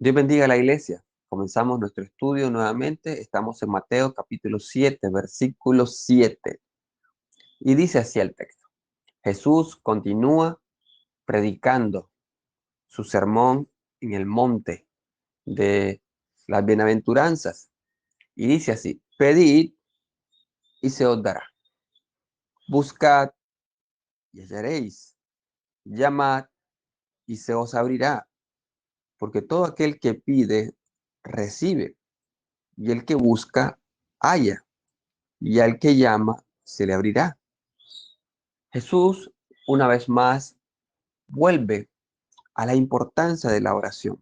Dios bendiga a la iglesia. Comenzamos nuestro estudio nuevamente. Estamos en Mateo capítulo 7, versículo 7. Y dice así el texto. Jesús continúa predicando su sermón en el monte de las bienaventuranzas. Y dice así, pedid y se os dará. Buscad y hallaréis. Llamad y se os abrirá. Porque todo aquel que pide, recibe. Y el que busca, halla. Y al que llama, se le abrirá. Jesús, una vez más, vuelve a la importancia de la oración.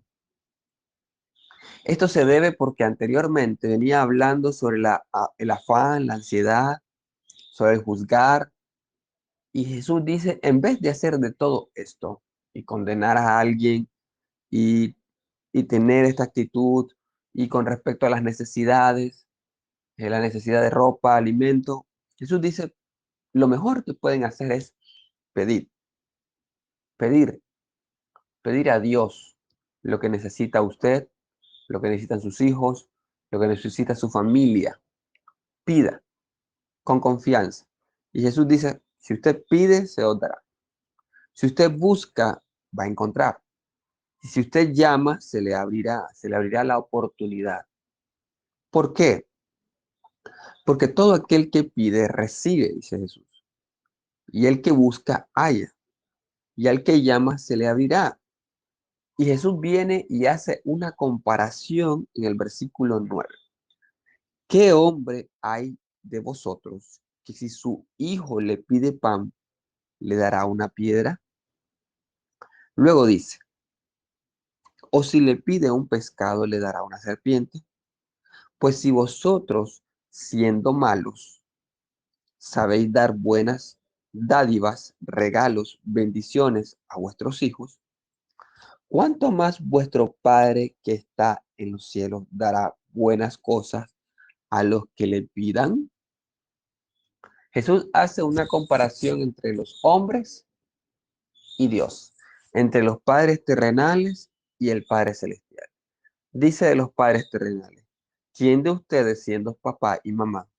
Esto se debe porque anteriormente venía hablando sobre el afán, la ansiedad, sobre el juzgar. Y Jesús dice, en vez de hacer de todo esto y condenar a alguien y, y tener esta actitud y con respecto a las necesidades, la necesidad de ropa, alimento, Jesús dice, lo mejor que pueden hacer es pedir, pedir, pedir a Dios lo que necesita usted, lo que necesitan sus hijos, lo que necesita su familia. Pida con confianza. Y Jesús dice, si usted pide, se os dará. Si usted busca, va a encontrar. Y si usted llama, se le abrirá la oportunidad. ¿Por qué? Porque todo aquel que pide, recibe, dice Jesús. Y el que busca, halla. Y al que llama, se le abrirá. Y Jesús viene y hace una comparación en el versículo 9. ¿Qué hombre hay de vosotros que si su hijo le pide pan, le dará una piedra? Luego dice, o si le pide un pescado, le dará una serpiente. Pues si vosotros, siendo malos, sabéis dar buenas dádivas, regalos, bendiciones a vuestros hijos, ¿cuánto más vuestro Padre que está en los cielos dará buenas cosas a los que le pidan? Jesús hace una comparación entre los hombres y Dios, entre los padres terrenales y el Padre celestial. Dice de los padres terrenales, ¿quién de ustedes, siendo papá y mamá,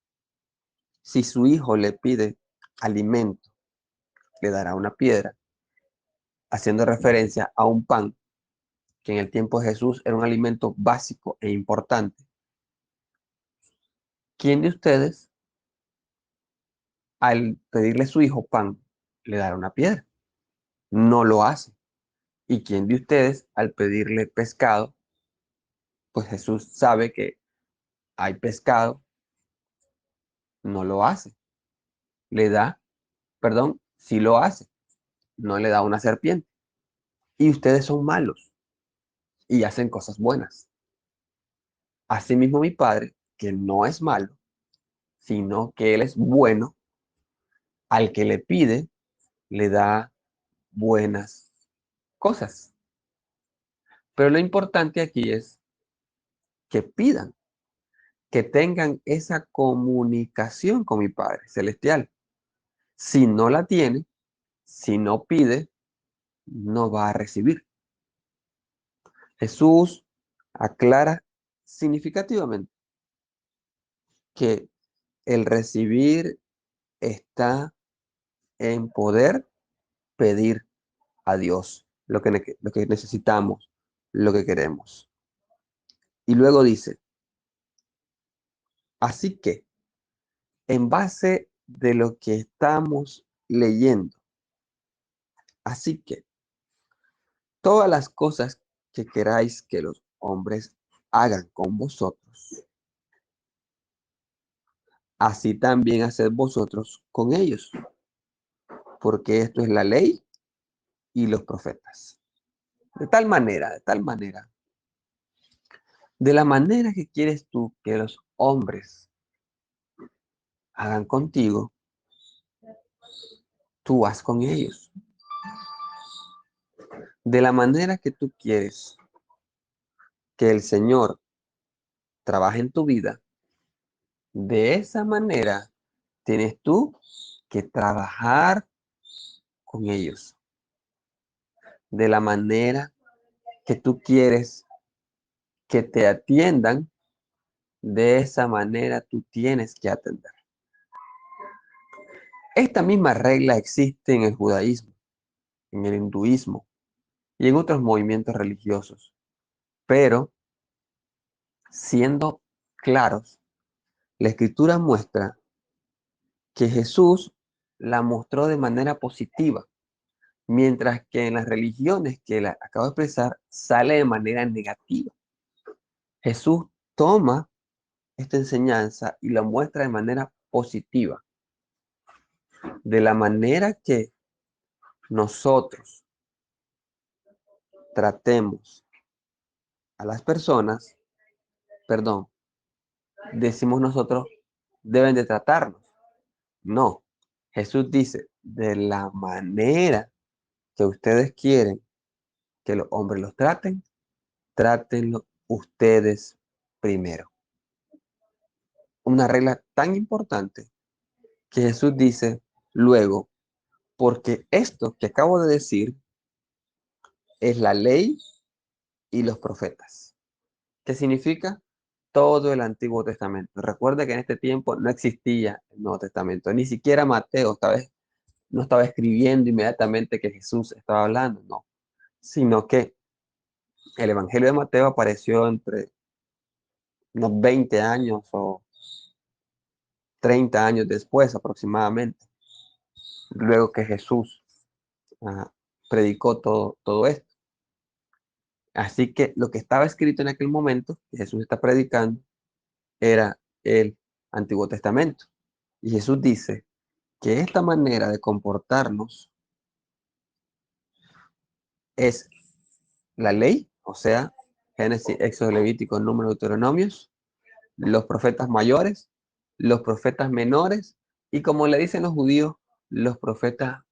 si su hijo le pide alimento, le dará una piedra? Haciendo referencia a un pan, que en el tiempo de Jesús era un alimento básico e importante. ¿Quién de ustedes, al pedirle a su hijo pan, le dará una piedra? No lo hace. ¿Y quién de ustedes, al pedirle pescado, pues Jesús sabe que hay pescado, no lo hace? Le da, perdón, sí lo hace, no le da una serpiente. Y ustedes son malos y hacen cosas buenas. Asimismo mi Padre, que no es malo, sino que Él es bueno, al que le pide, le da buenas cosas. Pero lo importante aquí es que pidan, que tengan esa comunicación con mi Padre Celestial. Si no la tiene, si no pide, no va a recibir. Jesús aclara significativamente que el recibir está en poder pedir a Dios lo que necesitamos, lo que queremos. Y luego dice, así que en base de lo que estamos leyendo, así que todas las cosas que queráis que los hombres hagan con vosotros, así también haced vosotros con ellos, porque esto es la ley y los profetas. De tal manera, de la manera que quieres tú que los hombres hagan contigo, tú haz con ellos. De la manera que tú quieres que el Señor trabaje en tu vida, de esa manera tienes tú que trabajar con ellos. De la manera que tú quieres que te atiendan, de esa manera tú tienes que atender. Esta misma regla existe en el judaísmo, en el hinduismo y en otros movimientos religiosos. Pero, siendo claros, la escritura muestra que Jesús la mostró de manera positiva, mientras que en las religiones que la acabo de expresar sale de manera negativa. Jesús toma esta enseñanza y la muestra de manera positiva, de la manera que nosotros tratemos a las personas, perdón, decimos nosotros, deben de tratarnos. No, Jesús dice, de la manera que ustedes quieren que los hombres los traten, trátenlo ustedes primero. Una regla tan importante que Jesús dice luego, porque esto que acabo de decir es la ley y los profetas. ¿Qué significa? Todo el Antiguo Testamento. Recuerda que en este tiempo no existía el Nuevo Testamento, ni siquiera Mateo no estaba escribiendo inmediatamente que Jesús estaba hablando, no, sino que el Evangelio de Mateo apareció entre unos 20 años o 30 años después aproximadamente, luego que Jesús ah, predicó todo esto. Así que lo que estaba escrito en aquel momento, que Jesús está predicando, era el Antiguo Testamento. Y Jesús dice que esta manera de comportarnos es la ley, o sea, Génesis, Éxodo, Levítico, Número, Deuteronomios, los profetas mayores, los profetas menores y como le dicen los judíos, los profetas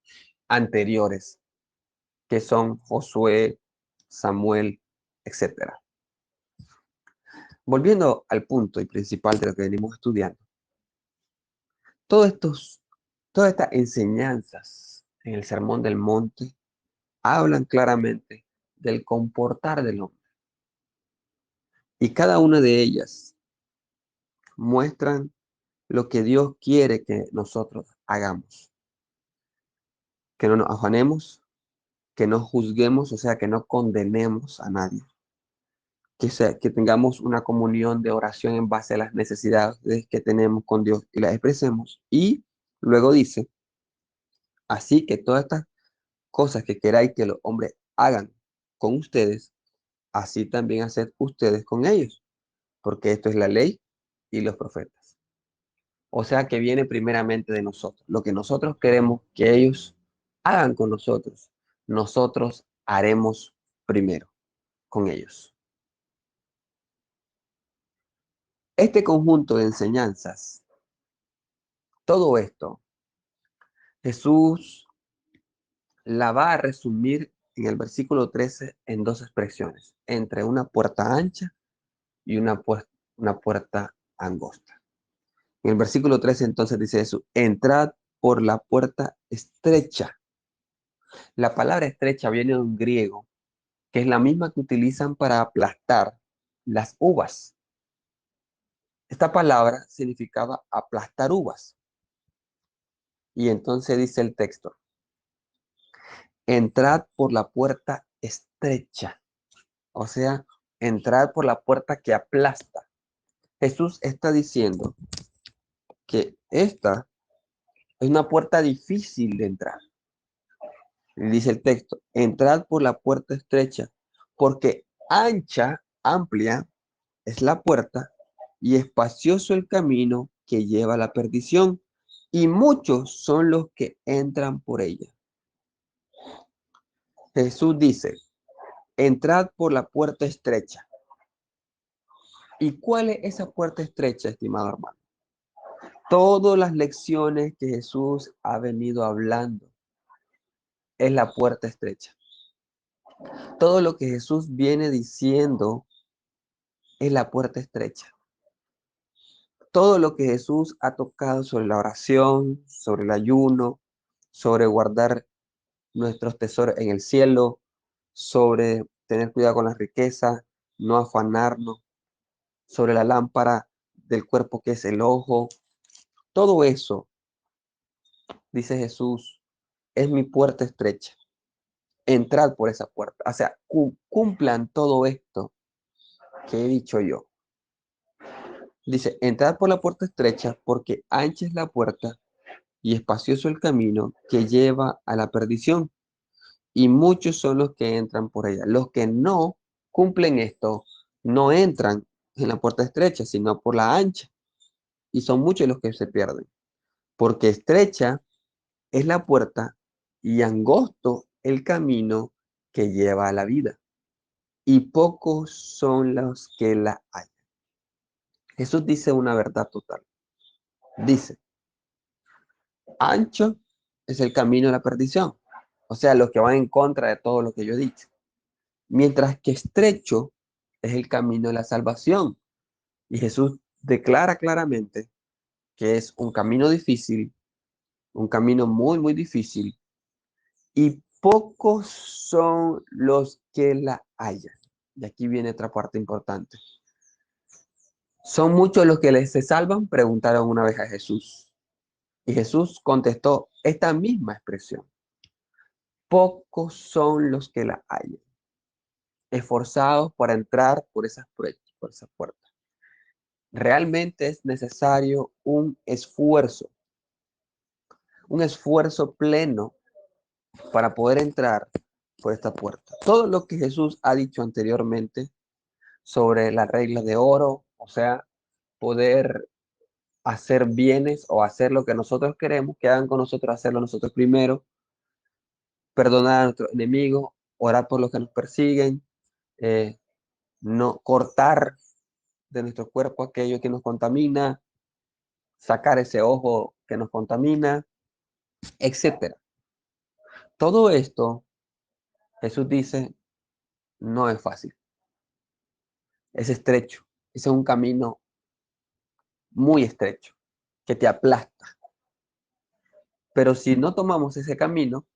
anteriores, que son Josué, Samuel, etcétera. Volviendo al punto y principal de lo que venimos estudiando, todos estos, todas estas enseñanzas en el Sermón del Monte hablan claramente del comportar del hombre. Y cada una de ellas muestran lo que Dios quiere que nosotros hagamos. Que no nos afanemos, que no juzguemos, o sea, que no condenemos a nadie. Que tengamos una comunión de oración en base a las necesidades que tenemos con Dios y las expresemos. Y luego dice, así que todas estas cosas que queráis que los hombres hagan con ustedes, así también haced ustedes con ellos, porque esto es la ley y los profetas. O sea que viene primeramente de nosotros. Lo que nosotros queremos que ellos hagan con nosotros, nosotros haremos primero con ellos. Este conjunto de enseñanzas, todo esto, Jesús la va a resumir en el versículo 13 en dos expresiones, entre una puerta ancha y una puerta angosta. En el versículo 13 entonces dice eso, entrad por la puerta estrecha. La palabra estrecha viene de un griego, que es la misma que utilizan para aplastar las uvas. Esta palabra significaba aplastar uvas. Y entonces dice el texto, entrad por la puerta estrecha. O sea, entrad por la puerta que aplasta. Jesús está diciendo que esta es una puerta difícil de entrar. Dice el texto, entrad por la puerta estrecha, porque ancha, amplia es la puerta y espacioso el camino que lleva a la perdición, y muchos son los que entran por ella. Jesús dice, entrad por la puerta estrecha. ¿Y cuál es esa puerta estrecha, estimado hermano? Todas las lecciones que Jesús ha venido hablando es la puerta estrecha. Todo lo que Jesús viene diciendo es la puerta estrecha. Todo lo que Jesús ha tocado sobre la oración, sobre el ayuno, sobre guardar nuestros tesoros en el cielo, sobre tener cuidado con las riquezas, no afanarnos sobre la lámpara del cuerpo que es el ojo. Todo eso, dice Jesús, es mi puerta estrecha. Entrad por esa puerta. O sea, cumplan todo esto que he dicho yo. Dice, entrad por la puerta estrecha porque ancha es la puerta y espacioso el camino que lleva a la perdición. Y muchos son los que entran por ella. Los que no cumplen esto, no entran en la puerta estrecha, sino por la ancha. Y son muchos los que se pierden. Porque estrecha es la puerta y angosto el camino que lleva a la vida. Y pocos son los que la hallan. Jesús dice una verdad total. Dice, ancho es el camino de la perdición. O sea, los que van en contra de todo lo que yo he dicho. Mientras que estrecho es el camino de la salvación. Y Jesús declara claramente que es un camino difícil, un camino muy, muy difícil, y pocos son los que la hallan. Y aquí viene otra parte importante. ¿Son muchos los que se salvan? Preguntaron una vez a Jesús. Y Jesús contestó esta misma expresión. Pocos son los que la hallan, esforzados para entrar por esas puertas. Realmente es necesario un esfuerzo pleno para poder entrar por esta puerta. Todo lo que Jesús ha dicho anteriormente sobre las reglas de oro, o sea, poder hacer bienes o hacer lo que nosotros queremos, que hagan con nosotros, hacerlo nosotros primero, perdonar a nuestros enemigos, orar por los que nos persiguen, eh, no cortar de nuestro cuerpo aquello que nos contamina, sacar ese ojo que nos contamina, etcétera. Todo esto, Jesús dice, no es fácil, es estrecho, es un camino muy estrecho que te aplasta. Pero si no tomamos ese camino,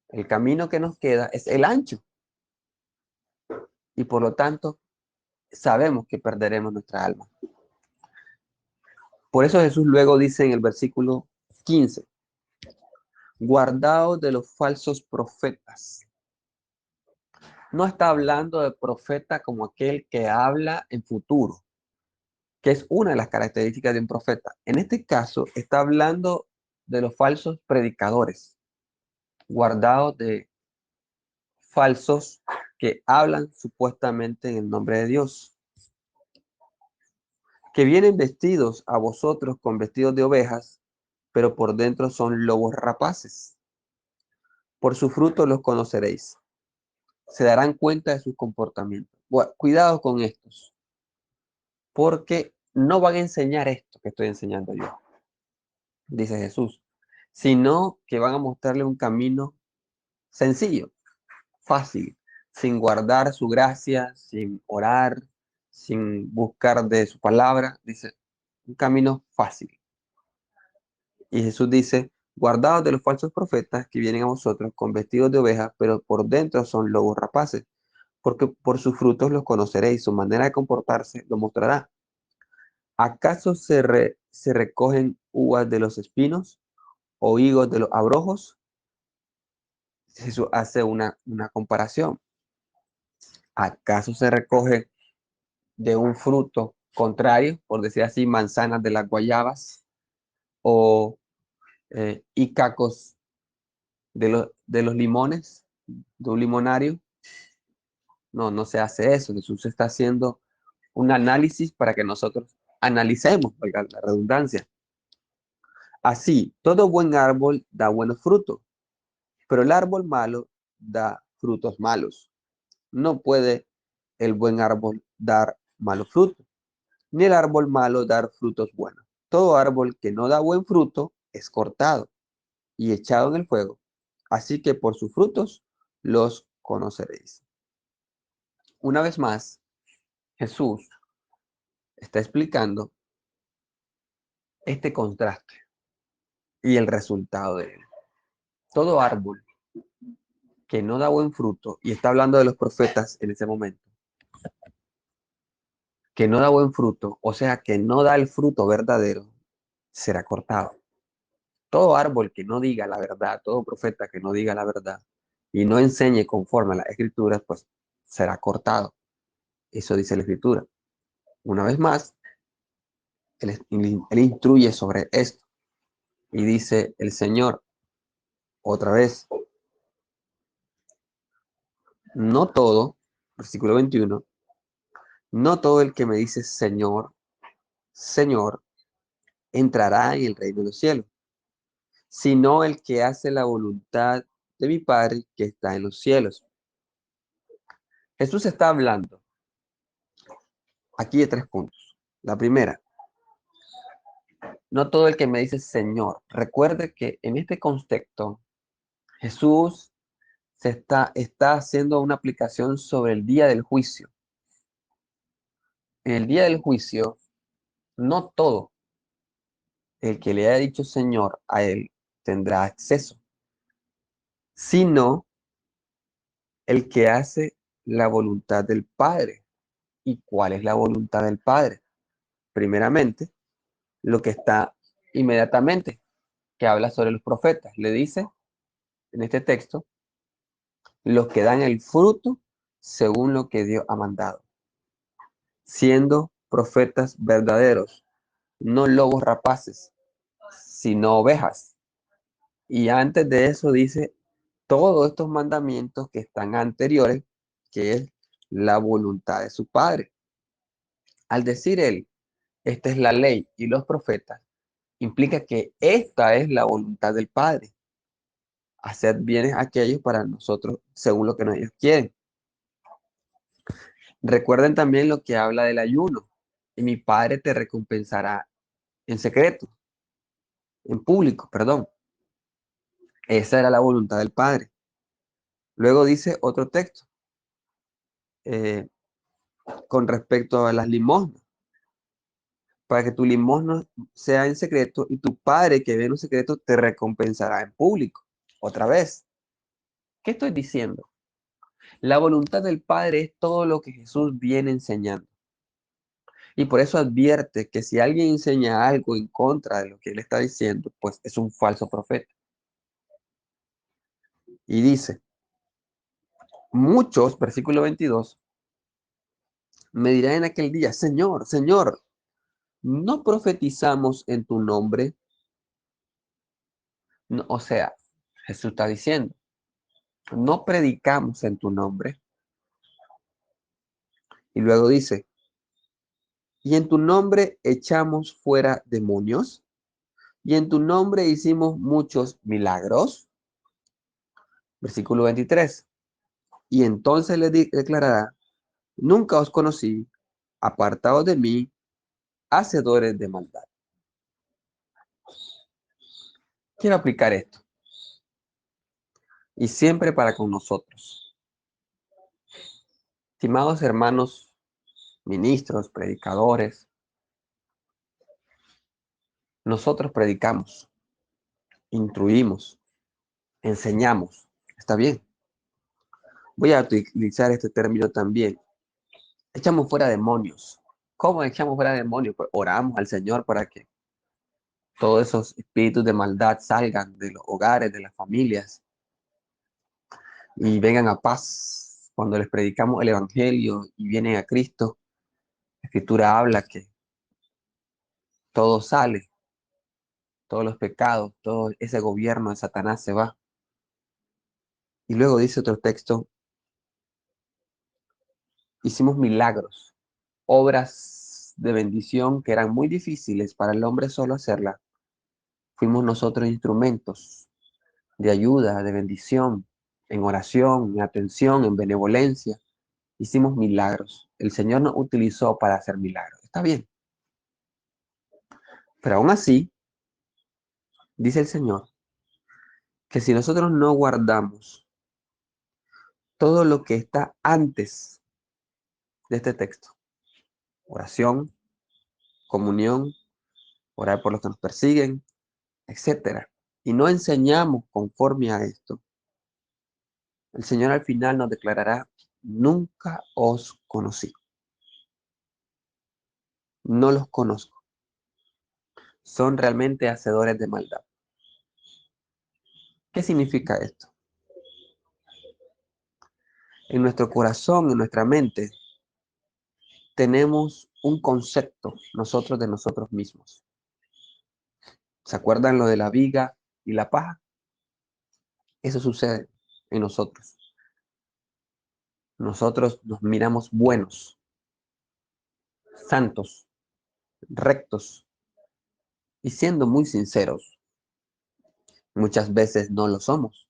el camino que nos queda es el ancho y por lo tanto sabemos que perderemos nuestra alma. Por eso Jesús luego dice en el versículo 15, guardaos de los falsos profetas. No está hablando de profeta como aquel que habla en futuro, que es una de las características de un profeta. En este caso está hablando de los falsos predicadores, guardados de falsos que hablan supuestamente en el nombre de Dios, que vienen vestidos a vosotros con vestidos de ovejas, pero por dentro son lobos rapaces. Por su fruto los conoceréis. Se darán cuenta de sus comportamientos. Bueno, cuidado con estos, porque no van a enseñar esto que estoy enseñando yo, dice Jesús, sino que van a mostrarle un camino sencillo, fácil, sin guardar su gracia, sin orar, sin buscar de su palabra. Dice, un camino fácil. Y Jesús dice, guardaos de los falsos profetas que vienen a vosotros con vestidos de ovejas, pero por dentro son lobos rapaces, porque por sus frutos los conoceréis, su manera de comportarse lo mostrará. ¿Acaso se recogen uvas de los espinos o higos de los abrojos? Jesús hace una comparación. ¿Acaso se recoge de un fruto contrario, por decir así, manzanas de las guayabas o ícacos de los limones, de un limonario? No, no se hace eso. Jesús está haciendo un análisis para que nosotros analicemos, valga la redundancia. Así, todo buen árbol da buenos frutos, pero el árbol malo da frutos malos. No puede el buen árbol dar malos frutos, ni el árbol malo dar frutos buenos. Todo árbol que no da buen fruto es cortado y echado en el fuego. Así que por sus frutos los conoceréis. Una vez más, Jesús está explicando este contraste y el resultado de él. Todo árbol que no da buen fruto, y está hablando de los profetas en ese momento, que no da buen fruto, o sea, que no da el fruto verdadero, será cortado. Todo árbol que no diga la verdad, todo profeta que no diga la verdad y no enseñe conforme a las escrituras, pues será cortado. Eso dice la escritura. Una vez más, él instruye sobre esto y dice el Señor, otra vez, no todo, versículo 21, no todo el que me dice Señor, Señor, entrará en el reino de los cielos, sino el que hace la voluntad de mi Padre que está en los cielos. Jesús está hablando aquí de tres puntos. La primera, no todo el que me dice Señor. Recuerde que en este contexto Jesús está haciendo una aplicación sobre el día del juicio. En el día del juicio, no todo el que le haya dicho Señor a él tendrá acceso, sino el que hace la voluntad del Padre. ¿Y cuál es la voluntad del Padre? Primeramente, lo que está inmediatamente, que habla sobre los profetas. Le dice en este texto, los que dan el fruto según lo que Dios ha mandado, siendo profetas verdaderos, no lobos rapaces, sino ovejas. Y antes de eso dice todos estos mandamientos que están anteriores, que es la voluntad de su Padre. Al decir él, esta es la ley y los profetas, implica que esta es la voluntad del Padre. Hacer bienes a aquellos para nosotros según lo que ellos quieren. Recuerden también lo que habla del ayuno. Y mi Padre te recompensará en secreto, en público, perdón. Esa era la voluntad del Padre. Luego dice otro texto eh, con respecto a las limosnas, para que tu limosna sea en secreto y tu Padre que ve en un secreto te recompensará en público. Otra vez, ¿qué estoy diciendo? La voluntad del Padre es todo lo que Jesús viene enseñando. Y por eso advierte que si alguien enseña algo en contra de lo que él está diciendo, pues es un falso profeta. Y dice, muchos, versículo 22, me dirán en aquel día, Señor, Señor, ¿no profetizamos en tu nombre? No, o sea, Jesús está diciendo, no predicamos en tu nombre. Y luego dice, y en tu nombre echamos fuera demonios, y en tu nombre hicimos muchos milagros. Versículo 23, y entonces le declarará, nunca os conocí, apartados de mí, hacedores de maldad. Quiero aplicar esto, y siempre para con nosotros. Estimados hermanos, ministros, predicadores, nosotros predicamos, instruimos, enseñamos. ¿Está bien? Voy a utilizar este término también. Echamos fuera demonios. ¿Cómo echamos fuera demonios? Pues oramos al Señor para que todos esos espíritus de maldad salgan de los hogares, de las familias y vengan a paz. Cuando les predicamos el Evangelio y vienen a Cristo, la Escritura habla que todo sale, todos los pecados, todo ese gobierno de Satanás se va. Y luego dice otro texto, hicimos milagros, obras de bendición que eran muy difíciles para el hombre solo hacerla. Fuimos nosotros instrumentos de ayuda, de bendición, en oración, en atención, en benevolencia. Hicimos milagros. El Señor nos utilizó para hacer milagros. Está bien. Pero aún así, dice el Señor, que si nosotros no guardamos todo lo que está antes de este texto, oración, comunión, orar por los que nos persiguen, etcétera, y no enseñamos conforme a esto, el Señor al final nos declarará, nunca os conocí. no los conozco. Son realmente hacedores de maldad. ¿Qué significa esto? En nuestro corazón, en nuestra mente, tenemos un concepto nosotros de nosotros mismos. ¿Se acuerdan lo de la viga y la paja? Eso sucede en nosotros. Nosotros nos miramos buenos, santos, rectos y siendo muy sinceros, muchas veces no lo somos.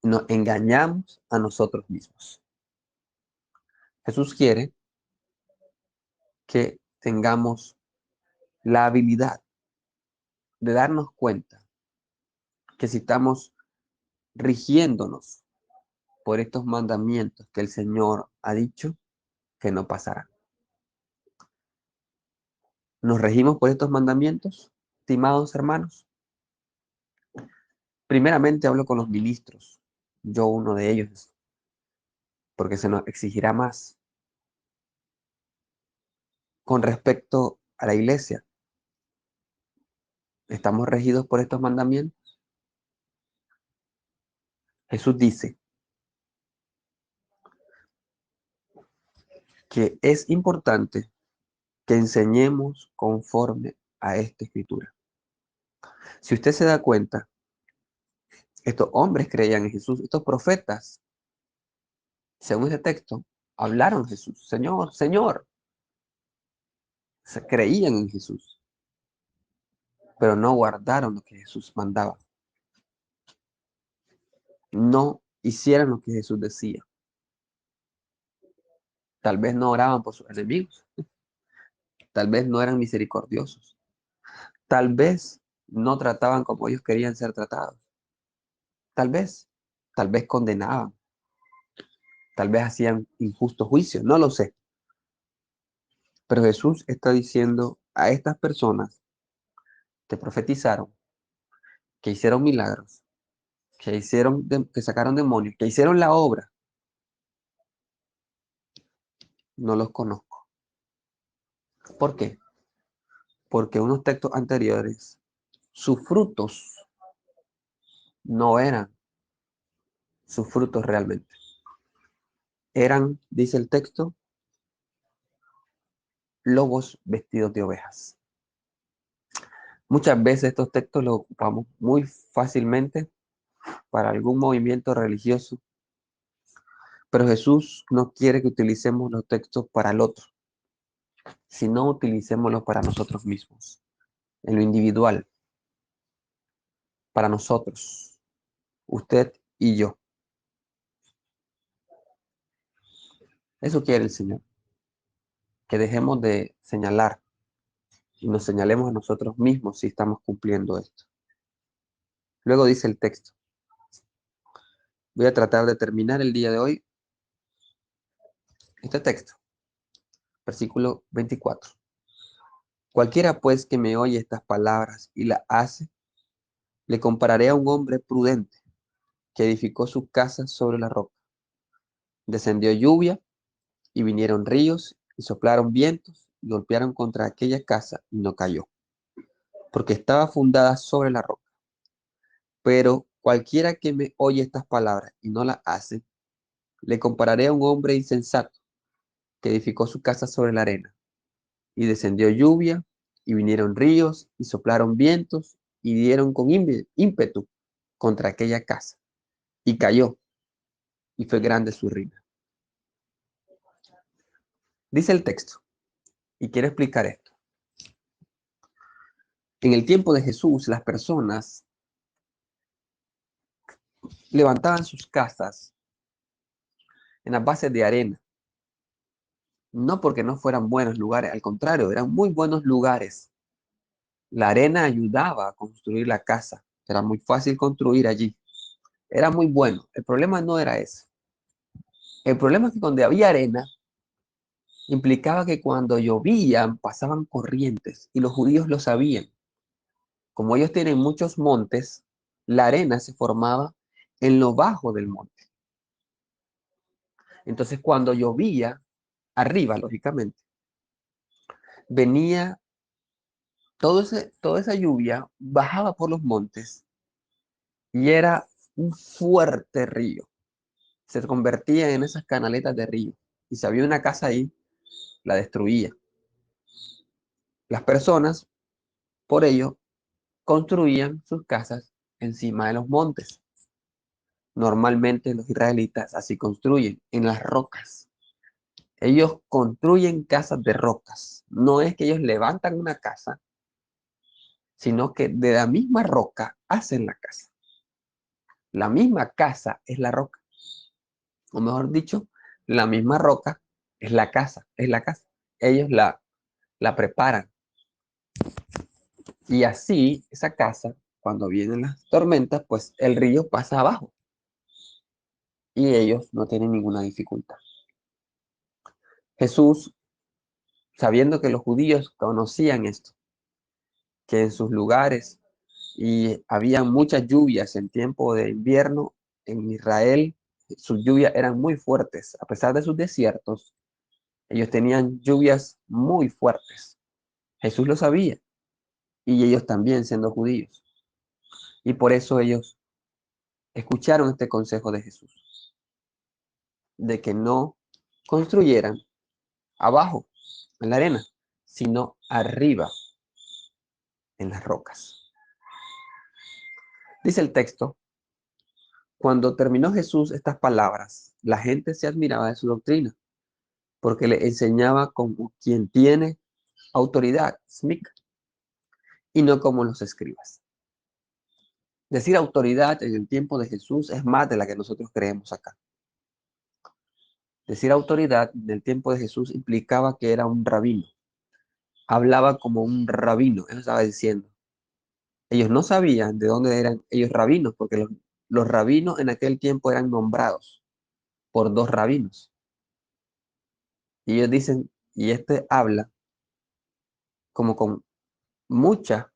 Nos engañamos a nosotros mismos. Jesús quiere que tengamos la habilidad de darnos cuenta que si estamos rigiéndonos por estos mandamientos que el Señor ha dicho, que no pasarán. ¿Nos regimos por estos mandamientos, estimados hermanos? Primeramente hablo con los ministros, yo uno de ellos, porque se nos exigirá más. Con respecto a la iglesia, ¿estamos regidos por estos mandamientos? Jesús dice que es importante que enseñemos conforme a esta escritura. Si usted se da cuenta, estos hombres creían en Jesús, estos profetas, según este texto, hablaron de Jesús, Señor, Señor. Se creían en Jesús, pero no guardaron lo que Jesús mandaba. No hicieron lo que Jesús decía. Tal vez no oraban por sus enemigos, tal vez no eran misericordiosos, tal vez no trataban como ellos querían ser tratados, tal vez condenaban, tal vez hacían injustos juicios, no lo sé. Pero Jesús está diciendo a estas personas que profetizaron, que hicieron milagros, que sacaron demonios, que hicieron la obra, no los conozco. ¿Por qué? Porque unos textos anteriores, sus frutos no eran sus frutos realmente. Eran, dice el texto, lobos vestidos de ovejas. Muchas veces estos textos los ocupamos muy fácilmente para algún movimiento religioso, pero Jesús no quiere que utilicemos los textos para el otro, sino utilicémoslos para nosotros mismos, en lo individual, para nosotros, usted y yo. Eso quiere el Señor, que dejemos de señalar y nos señalemos a nosotros mismos si estamos cumpliendo esto. Luego dice el texto. Voy a tratar de terminar el día de hoy este texto, versículo 24. Cualquiera pues que me oye estas palabras y las hace, le compararé a un hombre prudente que edificó su casa sobre la roca. Descendió lluvia y vinieron ríos y soplaron vientos y golpearon contra aquella casa y no cayó, porque estaba fundada sobre la roca. Pero cualquiera que me oye estas palabras y no las hace, le compararé a un hombre insensato que edificó su casa sobre la arena. Y descendió lluvia, y vinieron ríos, y soplaron vientos, y dieron con ímpetu contra aquella casa. Y cayó, y fue grande su ruina. Dice el texto, y quiero explicar esto. En el tiempo de Jesús, las personas levantaban sus casas en las bases de arena. No porque no fueran buenos lugares, al contrario, eran muy buenos lugares. La arena ayudaba a construir la casa. Era muy fácil construir allí. Era muy bueno. El problema no era ese. El problema es que donde había arena, implicaba que cuando llovían pasaban corrientes y los judíos lo sabían. Como ellos tienen muchos montes, la arena se formaba en lo bajo del monte. Entonces cuando llovía, arriba, lógicamente, venía, toda esa lluvia bajaba por los montes y era un fuerte río. Se convertía en esas canaletas de río. Y si había una casa ahí, la destruía. Las personas, por ello, construían sus casas encima de los montes. Normalmente los israelitas así construyen, en las rocas. Ellos construyen casas de rocas. No es que ellos levantan una casa, sino que de la misma roca hacen la casa. La misma casa es la roca. O mejor dicho, la misma roca es la casa, es la casa. Ellos la preparan. Y así, esa casa, cuando vienen las tormentas, pues el río pasa abajo y ellos no tienen ninguna dificultad. Jesús, sabiendo que los judíos conocían esto, que en sus lugares y había muchas lluvias en tiempo de invierno en Israel, sus lluvias eran muy fuertes. A pesar de sus desiertos, ellos tenían lluvias muy fuertes. Jesús lo sabía y ellos también siendo judíos. Y por eso ellos escucharon este consejo de Jesús, de que no construyeran abajo, en la arena, sino arriba, en las rocas. Dice el texto, cuando terminó Jesús estas palabras, la gente se admiraba de su doctrina, porque le enseñaba como quien tiene autoridad, smic, y no como los escribas. Decir autoridad en el tiempo de Jesús es más de la que nosotros creemos acá. Decir autoridad en el tiempo de Jesús implicaba que era un rabino. Hablaba como un rabino, eso estaba diciendo. Ellos no sabían de dónde eran ellos rabinos, porque los rabinos en aquel tiempo eran nombrados por dos rabinos. Y ellos dicen, y este habla como mucha,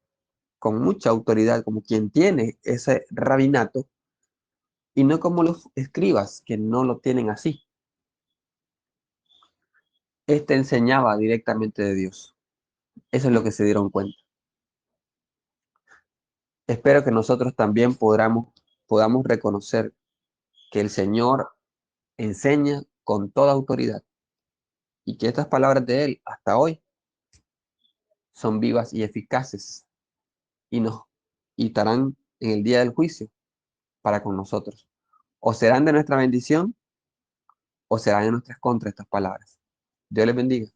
con mucha autoridad, como quien tiene ese rabinato, y no como los escribas, que no lo tienen así. Este enseñaba directamente de Dios. Eso es lo que se dieron cuenta. Espero que nosotros también podamos reconocer que el Señor enseña con toda autoridad y que estas palabras de Él hasta hoy son vivas y eficaces y nos y estarán en el día del juicio para con nosotros. O serán de nuestra bendición o serán de nuestras contra estas palabras. Dios les bendiga.